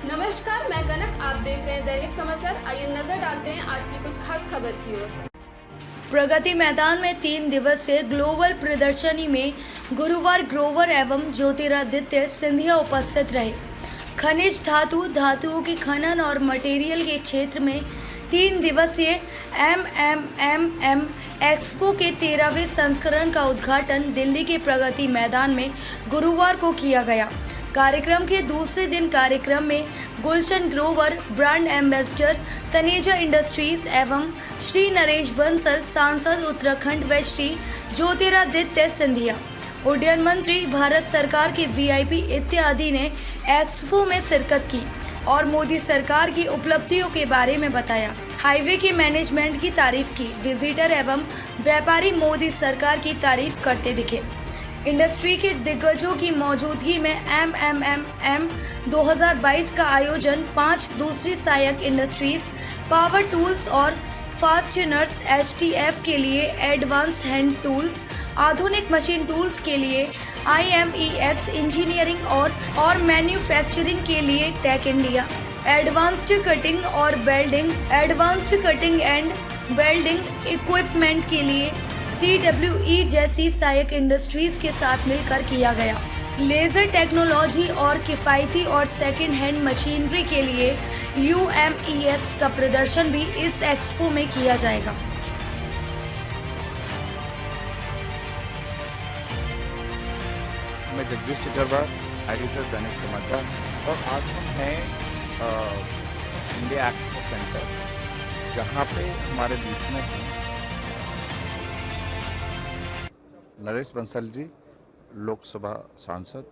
नमस्कार, मैं कनक। आप देख रहे हैं दैनिक समाचार। आइए नजर डालते हैं आज की कुछ खास खबर की ओर। प्रगति मैदान में 3 दिवसीय ग्लोबल प्रदर्शनी में गुरुवार ग्रोवर एवं ज्योतिरादित्य सिंधिया उपस्थित रहे। खनिज धातुओं के खनन और मटेरियल के क्षेत्र में 3 दिवसीय MMMM एक्सपो के 13वें संस्करण का उद्घाटन दिल्ली के प्रगति मैदान में गुरुवार को किया गया। कार्यक्रम के दूसरे दिन कार्यक्रम में Gulshan Grover brand ambassador, Taneja Industries एवं श्री नरेश बंसल सांसद उत्तराखंड व श्री ज्योतिरादित्य सिंधिया उड्डयन मंत्री भारत सरकार के VIP इत्यादि ने एक्सपो में शिरकत की और मोदी सरकार की उपलब्धियों के बारे में बताया। हाईवे के मैनेजमेंट की तारीफ की। विजिटर एवं व्यापारी मोदी सरकार की तारीफ करते दिखे। इंडस्ट्री के दिग्गजों की मौजूदगी में MMMM 2022 का आयोजन 5 दूसरी सहायक इंडस्ट्रीज, पावर टूल्स और फास्टनर्स, HTF के लिए एडवांस हैंड टूल्स, आधुनिक मशीन टूल्स के लिए IMEX इंजीनियरिंग और मैन्युफैक्चरिंग के लिए tech India, advanced cutting and welding equipment के लिए CWE जैसी सहायक इंडस्ट्रीज के साथ मिलकर किया गया। लेजर टेक्नोलॉजी और किफ़ायती और सेकंड हैंड मशीनरी के लिए UMEX का प्रदर्शन भी इस एक्सपो में किया जाएगा। मैं जगदीश सिकरवार, एडिटर दैनिक समाचार, और आज हम हैं इंडिया एक्सपो सेंटर, जहाँ पे हमारे बीच में हैं नरेश बंसल जी, लोकसभा सांसद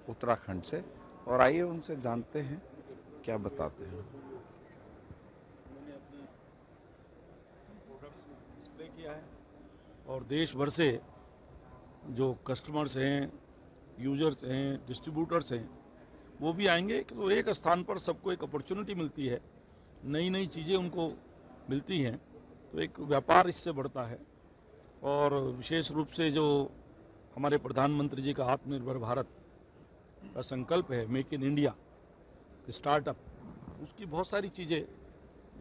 उत्तराखंड से, और आइए उनसे जानते हैं क्या बताते हैं। उन्होंने अपने प्रोडक्ट्स डिस्प्ले किया है और देश भर से जो कस्टमर्स हैं, यूजर्स हैं, डिस्ट्रीब्यूटर्स हैं, वो भी आएंगे। तो एक स्थान पर सबको एक अपॉर्चुनिटी मिलती है, नई नई चीज़ें उनको मिलती हैं, तो एक व्यापार इससे बढ़ता है। और विशेष रूप से जो हमारे प्रधानमंत्री जी का आत्मनिर्भर भारत का संकल्प है, मेक इन इंडिया स्टार्टअप, उसकी बहुत सारी चीज़ें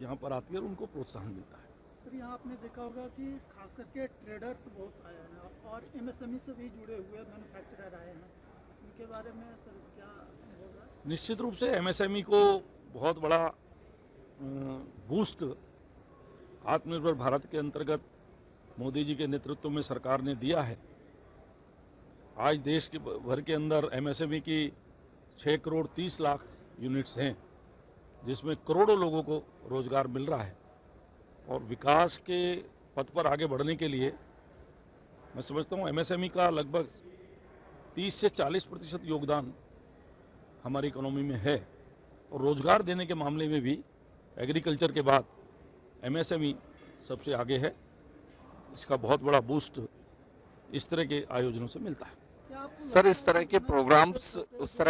यहाँ पर आती है और उनको प्रोत्साहन मिलता है। सर, यहाँ आपने देखा होगा कि खास करके ट्रेडर्स बहुत आए हैं और MSME से भी जुड़े हुए मैन्युफैक्चरर आए हैं, उनके बारे में सर क्या होगा? निश्चित रूप से MSME को बहुत बड़ा बूस्ट आत्मनिर्भर भारत के अंतर्गत मोदी जी के नेतृत्व में सरकार ने दिया है। आज देश के भर के अंदर MSME की 6 करोड़ 30 लाख यूनिट्स हैं, जिसमें करोड़ों लोगों को रोजगार मिल रहा है। और विकास के पथ पर आगे बढ़ने के लिए मैं समझता हूँ MSME का लगभग 30 से 40% योगदान हमारी इकोनॉमी में है। और रोजगार देने के मामले में भी एग्रीकल्चर के बाद MSME सबसे आगे है। इसका बहुत बड़ा बूस्ट इस तरह के आयोजनों से मिलता है। सर, इस तरह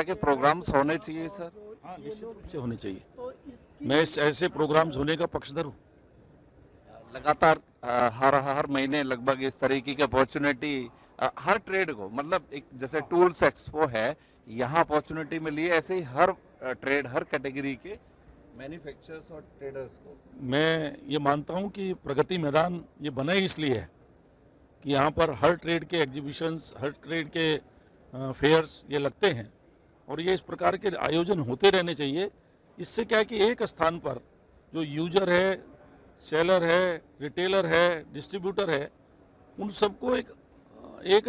के प्रोग्राम्स होने चाहिए सर। हाँ, निश्चित रूप से होने चाहिए। मैं ऐसे प्रोग्राम्स होने का पक्षधर हूँ। लगातार हर महीने लगभग इस तरीके की अपॉर्चुनिटी हर ट्रेड को, मतलब एक जैसे टूल्स एक्सपो है, यहाँ अपॉर्चुनिटी मिली है, ऐसे ही हर ट्रेड, हर कैटेगरी के मैन्युफैक्चरर्स और ट्रेडर्स को। मैं ये मानता हूँ कि प्रगति मैदान ये बना ही इसलिए है कि यहाँ पर हर ट्रेड के एग्जीबिशंस, हर ट्रेड के फेयर्स ये लगते हैं और ये इस प्रकार के आयोजन होते रहने चाहिए। इससे क्या है कि एक स्थान पर जो यूजर है, सेलर है, रिटेलर है, डिस्ट्रीब्यूटर है, उन सबको एक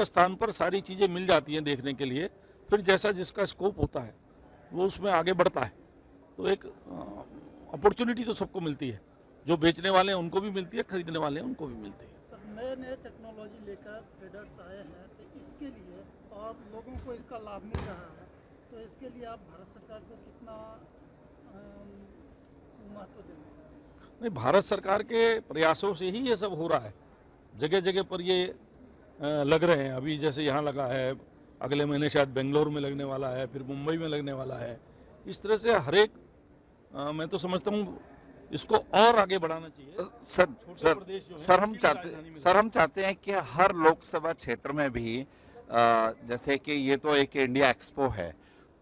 स्थान पर सारी चीज़ें मिल जाती हैं देखने के लिए। फिर जैसा जिसका स्कोप होता है वो उसमें आगे बढ़ता है। तो एक अपॉर्चुनिटी तो सबको मिलती है, जो बेचने वाले हैं उनको भी मिलती है, खरीदने वाले हैं उनको भी मिलती है। सर, नए टेक्नोलॉजी लेकर ट्रेडर्स आए हैं, तो इसके लिए और लोगों को इसका लाभ मिल रहा है, तो इसके लिए आप भारत सरकार को कितना महत्व देंगे? नहीं, भारत सरकार के प्रयासों से ही ये सब हो रहा है। जगह जगह पर ये लग रहे हैं। अभी जैसे यहाँ लगा है, अगले महीने शायद बेंगलोर में लगने वाला है, फिर मुंबई में लगने वाला है। इस तरह से हर एक मैं तो समझता हूँ इसको और आगे बढ़ाना चाहिए। सर हम चाहते हैं कि हर लोकसभा क्षेत्र में भी जैसे कि ये तो एक इंडिया एक्सपो है,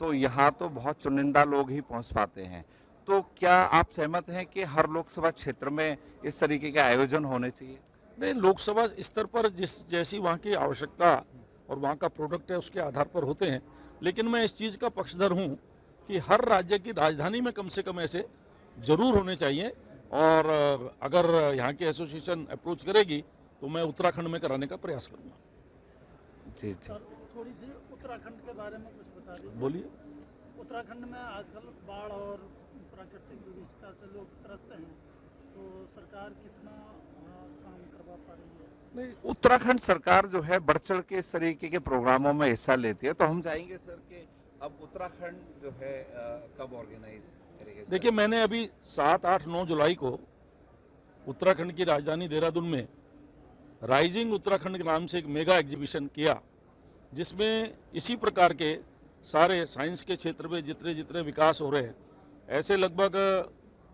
तो यहाँ तो बहुत चुनिंदा लोग ही पहुंच पाते हैं। तो क्या आप सहमत हैं कि हर लोकसभा क्षेत्र में इस तरीके के आयोजन होने चाहिए? नहीं, लोकसभा स्तर पर जैसी वहाँ की आवश्यकता और वहाँ का प्रोडक्ट है उसके आधार पर होते हैं, लेकिन मैं इस चीज़ का पक्षधर हूँ कि हर राज्य की राजधानी में कम से कम ऐसे जरूर होने चाहिए। और अगर यहाँ की एसोसिएशन अप्रोच करेगी तो मैं उत्तराखंड में कराने का प्रयास करूँगा। जी जी, सर थोड़ी सी उत्तराखंड के बारे में कुछ बता दीजिए। बोलिए। उत्तराखंड में आजकल बाढ़ और प्राकृतिक विविधता से लोग त्रस्त हैं, तो सरकार कितना काम करवा पा रही है? नहीं, उत्तराखंड सरकार जो है बढ़ चढ़ के इस तरीके के प्रोग्रामों में हिस्सा लेती है। तो हम चाहेंगे सर कि अब उत्तराखंड जो है कब ऑर्गेनाइज करेंगे? देखिए, मैंने अभी 7, 8, 9 जुलाई को उत्तराखंड की राजधानी देहरादून में राइजिंग उत्तराखंड के नाम से एक मेगा एग्जीबिशन किया, जिसमें इसी प्रकार के सारे साइंस के क्षेत्र में जितने जितने विकास हो रहे हैं, ऐसे लगभग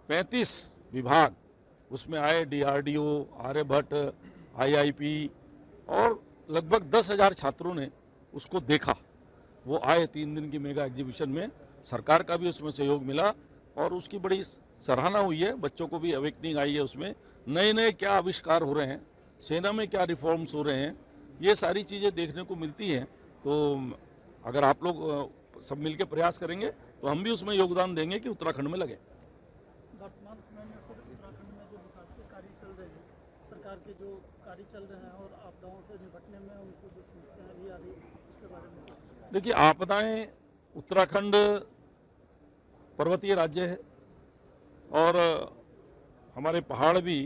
35 विभाग उसमें आए। DRDO, आर्यभट्ट, IIP और लगभग 10,000 छात्रों ने उसको देखा। वो आए 3 दिन की मेगा एग्जीबिशन में, सरकार का भी उसमें सहयोग मिला और उसकी बड़ी सराहना हुई है। बच्चों को भी अवेकनिंग आई है, उसमें नए नए क्या आविष्कार हो रहे हैं, सेना में क्या रिफॉर्म्स हो रहे हैं, ये सारी चीज़ें देखने को मिलती हैं। तो अगर आप लोग सब मिलकर प्रयास करेंगे तो हम भी उसमें योगदान देंगे कि उत्तराखंड में लगे। वर्तमान समय में सर उत्तराखंड में जो विकास के कार्य चल रहे हैं, सरकार के जो कार्य चल रहे हैं और आपदाओं से निपटने में उनको जो समस्याएं भी आ रही है, उसके बारे में कुछ बताइए। देखिए, आपदाएं, उत्तराखंड पर्वतीय राज्य है और हमारे पहाड़ भी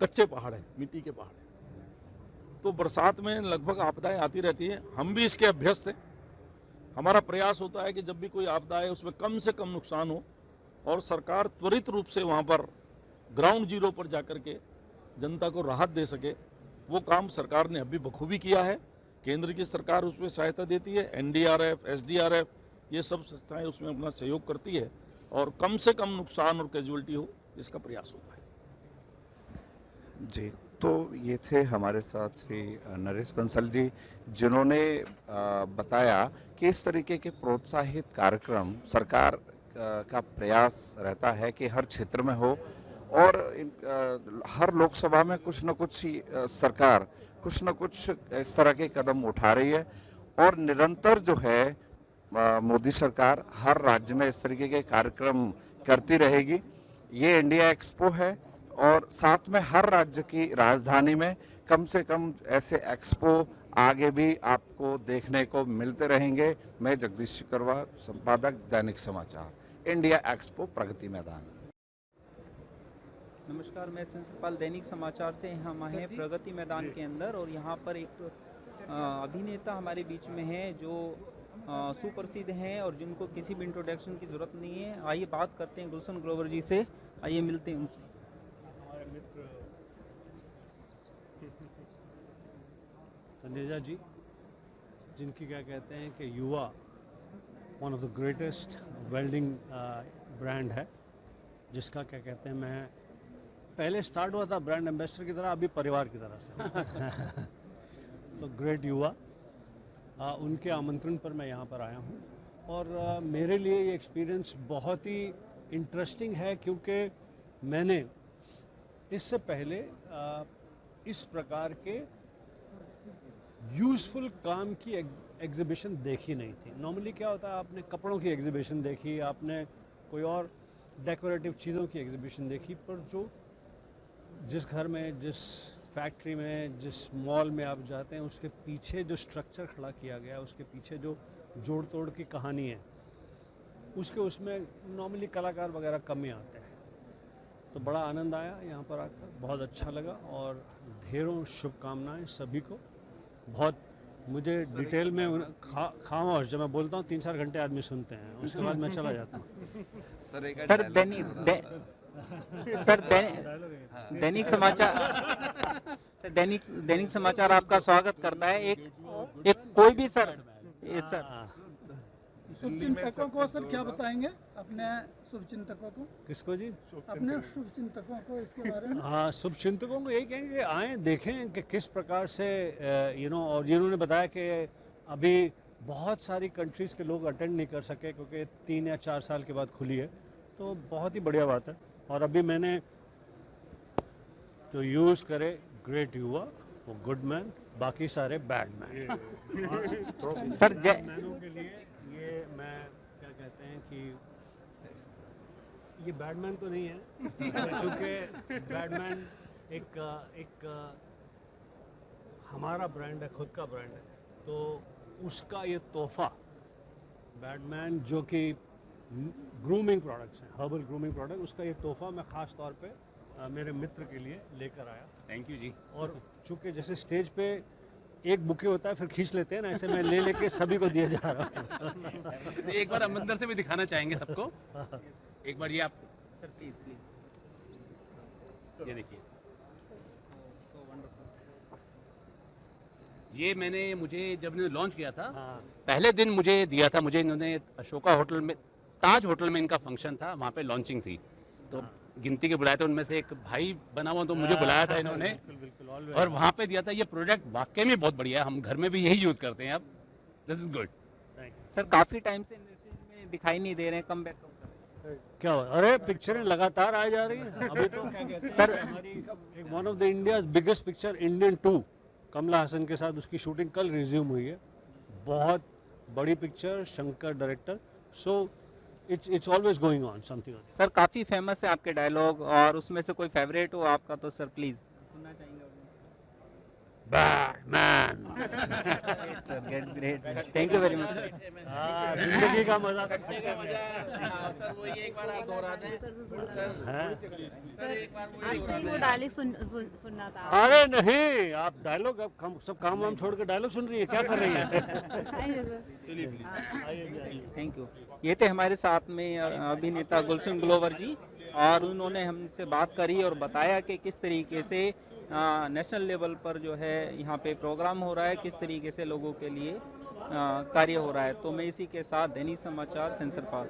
कच्चे पहाड़ हैं, मिट्टी के पहाड़ हैं, तो बरसात में लगभग आपदाएं आती रहती हैं। हम भी इसके अभ्यस्त हैं। हमारा प्रयास होता है कि जब भी कोई आपदा है उसमें कम से कम नुकसान हो और सरकार त्वरित रूप से वहाँ पर ग्राउंड जीरो पर जाकर के जनता को राहत दे सके। वो काम सरकार ने अभी बखूबी किया है। केंद्र की सरकार उसमें सहायता देती है, NDRF, SDRF, ये सब संस्थाएं उसमें अपना सहयोग करती है और कम से कम नुकसान और कैजुअलिटी हो, इसका प्रयास होता है। जी, तो ये थे हमारे साथ श्री नरेश बंसल जी, जिन्होंने बताया कि इस तरीके के प्रोत्साहित कार्यक्रम सरकार का प्रयास रहता है कि हर क्षेत्र में हो और हर लोकसभा में कुछ न कुछ सरकार कुछ न कुछ इस तरह के कदम उठा रही है और निरंतर जो है मोदी सरकार हर राज्य में इस तरीके के कार्यक्रम करती रहेगी। ये इंडिया एक्सपो है और साथ में हर राज्य की राजधानी में कम से कम ऐसे एक्सपो आगे भी आपको देखने को मिलते रहेंगे। मैं जगदीश शिकरवा, संपादक दैनिक समाचार, इंडिया एक्सपो प्रगति मैदान। नमस्कार, मैं संसपाल दैनिक समाचार से हम हैं प्रगति मैदान के अंदर और यहाँ पर एक अभिनेता हमारे बीच में हैं जो सुप्रसिद्ध हैं और जिनको किसी भी इंट्रोडक्शन की ज़रूरत नहीं है। आइए बात करते हैं गुलशन ग्रोवर जी से, आइए मिलते हैं उनसे। हमारे मित्र तनेजा जी, जिनकी क्या कहते हैं कि युवा one of the greatest welding brand है, जिसका क्या कहते हैं, मैं पहले स्टार्ट हुआ था ब्रांड एम्बेसडर की तरह, अभी परिवार की तरह से तो ग्रेट युवा, उनके आमंत्रण पर मैं यहाँ पर आया हूँ और मेरे लिए ये एक्सपीरियंस बहुत ही इंटरेस्टिंग है क्योंकि मैंने इससे पहले इस प्रकार के यूज़फुल काम की एग्जीबिशन देखी नहीं थी। नॉर्मली क्या होता है, आपने कपड़ों की एग्जीबिशन देखी, आपने कोई और डेकोरेटिव चीज़ों की एग्जीबिशन देखी, पर जो जिस घर में, जिस फैक्ट्री में, जिस मॉल में आप जाते हैं, उसके पीछे जो स्ट्रक्चर खड़ा किया गया है, उसके पीछे जो जोड़ तोड़ की कहानी है, उसमें नॉर्मली कलाकार वगैरह कम ही आते हैं। तो बड़ा आनंद आया यहाँ पर आकर, बहुत अच्छा लगा और ढेरों शुभकामनाएं सभी को। बहुत मुझे डिटेल में खामोश, जब मैं बोलता हूँ 3-4 घंटे आदमी सुनते हैं, उसके बाद मैं चला जाता हूँ। दैनिक समाचार आपका स्वागत करता है। एक कोई भी सर शुभचिंतकों को सर क्या बताएंगे, अपने शुभचिंतकों को? किसको जी? अपने शुभचिंतकों को इसके बारे में। हाँ, शुभचिंतकों को यही कहेंगे कि आएँ, देखें कि किस प्रकार से और जिन्होंने बताया कि अभी बहुत सारी कंट्रीज़ के लोग अटेंड नहीं कर सके क्योंकि 3 या 4 साल के बाद खुली है, तो बहुत ही बढ़िया बात है। और अभी मैंने जो यूज़ करे ग्रेट युवा, वो गुड मैन, बाकी सारे बैड मैन। सर मैनों के लिए ये मैं क्या कहते हैं कि ये बैडमैन तो नहीं है, चूँकि बैडमैन एक हमारा ब्रांड है, खुद का ब्रांड है, तो उसका ये तोहफा बैडमैन जो कि ग्रूमिंग प्रोडक्ट्स हैं, हर्बल ग्रूमिंग प्रोडक्ट, उसका ये तोहफा मैं ख़ास तौर पे मेरे मित्र के लिए लेकर आया। थैंक यू जी। और चूँकि जैसे स्टेज पे एक बुके होता है फिर खींच लेते हैं ना, ऐसे मैं ले लेके सभी को दिया जा रहा हूँ। एक बार हम अंदर से भी दिखाना चाहेंगे सबको। एक बार ये आप सर प्लीज ये देखिए, ये मुझे जब इन्होंने लॉन्च किया था, पहले दिन मुझे दिया था, मुझे इन्होंने अशोका होटल में, ताज होटल में इनका फंक्शन था, वहाँ पे लॉन्चिंग थी, तो गिनती के बुलाए थे, उनमें से एक भाई बना हुआ तो मुझे बुलाया था इन्होंने, और वहाँ पे दिया था। ये प्रोडक्ट वाकई में बहुत बढ़िया है, हम घर में भी यही यूज़ करते हैं अब। This is good. सर काफ़ी टाइम से इंडस्ट्री में दिखाई नहीं दे रहे हैं, कम बैक क्या हुआ? अरे पिक्चरें लगातार आ जा रही हैं। अभी तो क्या कहते हैं सर, हमारी एक one of the India's biggest picture Indian 2 कमला हसन के साथ उसकी शूटिंग कल रिज्यूम हुई है। बहुत बड़ी picture, Shankar director, so it's always going on something. Sir काफ़ी फेमस है आपके डायलॉग, और उसमें से कोई फेवरेट हो आपका तो सर प्लीज़ सुनना चाहेंगे। Badman. Sir get great, thank you very much. जिंदगी का मजा तो सर वो ये एक बार आप दोहरा दें आपसे ही वो डायलॉग सुनना था। अरे नहीं, आप डायलॉग, अब सब काम वाम छोड़ के डायलॉग सुन रही है, क्या कर रही है? Thank you. ये थे हमारे साथ में अभिनेता गुलशन ग्लोवर जी, और उन्होंने हमसे बात करी और बताया कि किस तरीके से नेशनल लेवल पर जो है यहाँ पे प्रोग्राम हो रहा है, किस तरीके से लोगों के लिए कार्य हो रहा है। तो मैं इसी के साथ दैनिक समाचार सेंसर पाल।